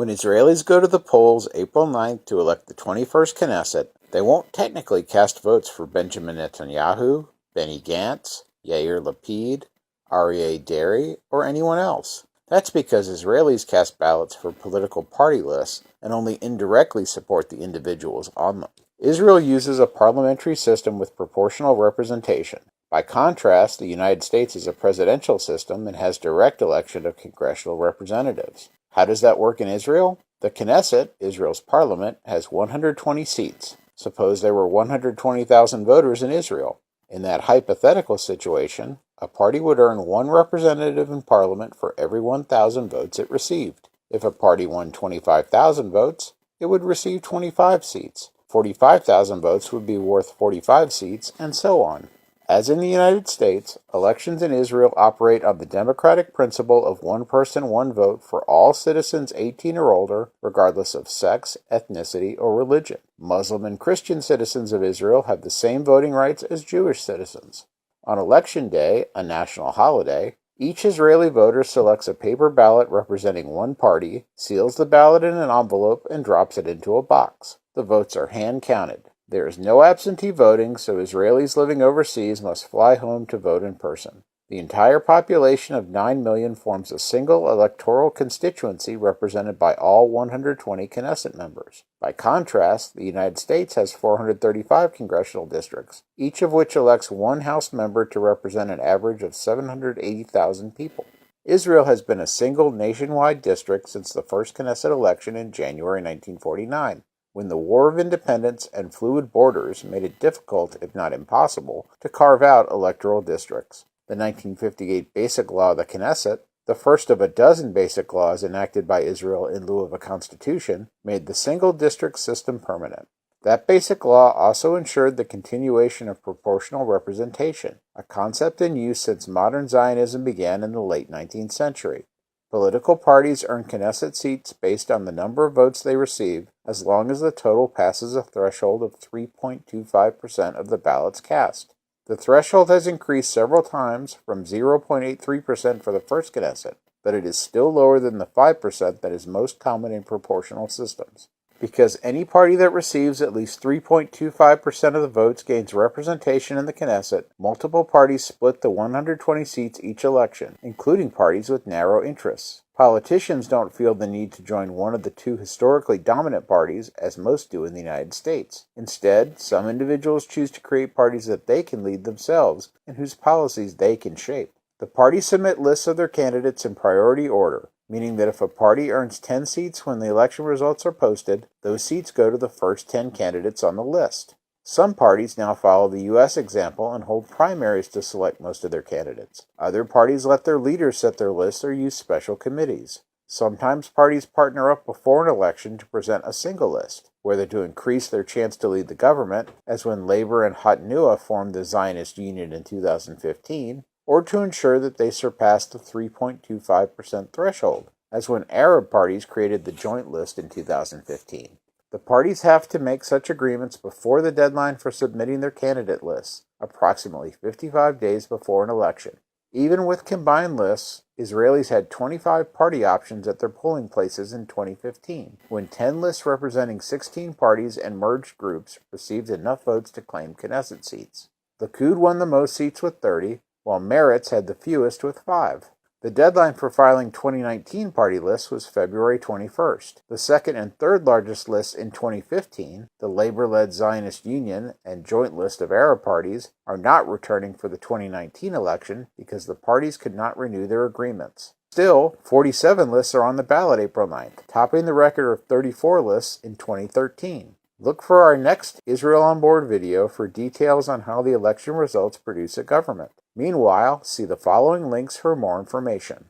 When Israelis go to the polls April 9th to elect the 21st Knesset, they won't technically cast votes for Benjamin Netanyahu, Benny Gantz, Yair Lapid, Aryeh Deri, or anyone else. That's because Israelis cast ballots for political party lists and only indirectly support the individuals on them. Israel uses a parliamentary system with proportional representation. By contrast, the United States is a presidential system and has direct election of congressional representatives. How does that work in Israel? The Knesset, Israel's parliament, has 120 seats. Suppose there were 120,000 voters in Israel. In that hypothetical situation, a party would earn one representative in parliament for every 1,000 votes it received. If a party won 25,000 votes, it would receive 25 seats. 45,000 votes would be worth 45 seats, and so on. As in the United States, elections in Israel operate on the democratic principle of one person, one vote for all citizens 18 or older, regardless of sex, ethnicity, or religion. Muslim and Christian citizens of Israel have the same voting rights as Jewish citizens. On Election Day, a national holiday, each Israeli voter selects a paper ballot representing one party, seals the ballot in an envelope, and drops it into a box. The votes are hand-counted. There is no absentee voting, so Israelis living overseas must fly home to vote in person. The entire population of 9 million forms a single electoral constituency represented by all 120 Knesset members. By contrast, the United States has 435 congressional districts, each of which elects one House member to represent an average of 780,000 people. Israel has been a single nationwide district since the first Knesset election in January 1949. When the War of Independence and fluid borders made it difficult, if not impossible, to carve out electoral districts. The 1958 Basic Law of the Knesset, the first of a dozen basic laws enacted by Israel in lieu of a constitution, made the single district system permanent. That basic law also ensured the continuation of proportional representation, a concept in use since modern Zionism began in the late 19th century. Political parties earn Knesset seats based on the number of votes they receive, as long as the total passes a threshold of 3.25% of the ballots cast. The threshold has increased several times from 0.83% for the first Knesset, but it is still lower than the 5% that is most common in proportional systems. Because any party that receives at least 3.25% of the votes gains representation in the Knesset, multiple parties split the 120 seats each election, including parties with narrow interests. Politicians don't feel the need to join one of the two historically dominant parties, as most do in the United States. Instead, some individuals choose to create parties that they can lead themselves and whose policies they can shape. The parties submit lists of their candidates in priority order, meaning that if a party earns 10 seats when the election results are posted, those seats go to the first 10 candidates on the list. Some parties now follow the U.S. example and hold primaries to select most of their candidates. Other parties let their leaders set their lists or use special committees. Sometimes parties partner up before an election to present a single list, whether to increase their chance to lead the government, as when Labor and Hatnua formed the Zionist Union in 2015, or to ensure that they surpassed the 3.25% threshold, as when Arab parties created the Joint List in 2015. The parties have to make such agreements before the deadline for submitting their candidate lists, approximately 55 days before an election. Even with combined lists, Israelis had 25 party options at their polling places in 2015, when 10 lists representing 16 parties and merged groups received enough votes to claim Knesset seats. Likud won the most seats with 30, while Meretz had the fewest with 5. The deadline for filing 2019 party lists was February 21st. The second and third largest lists in 2015, the Labor-led Zionist Union and Joint List of Arab parties, are not returning for the 2019 election because the parties could not renew their agreements. Still, 47 lists are on the ballot April 9th, topping the record of 34 lists in 2013. Look for our next Israel on Board video for details on how the election results produce a government. Meanwhile, see the following links for more information.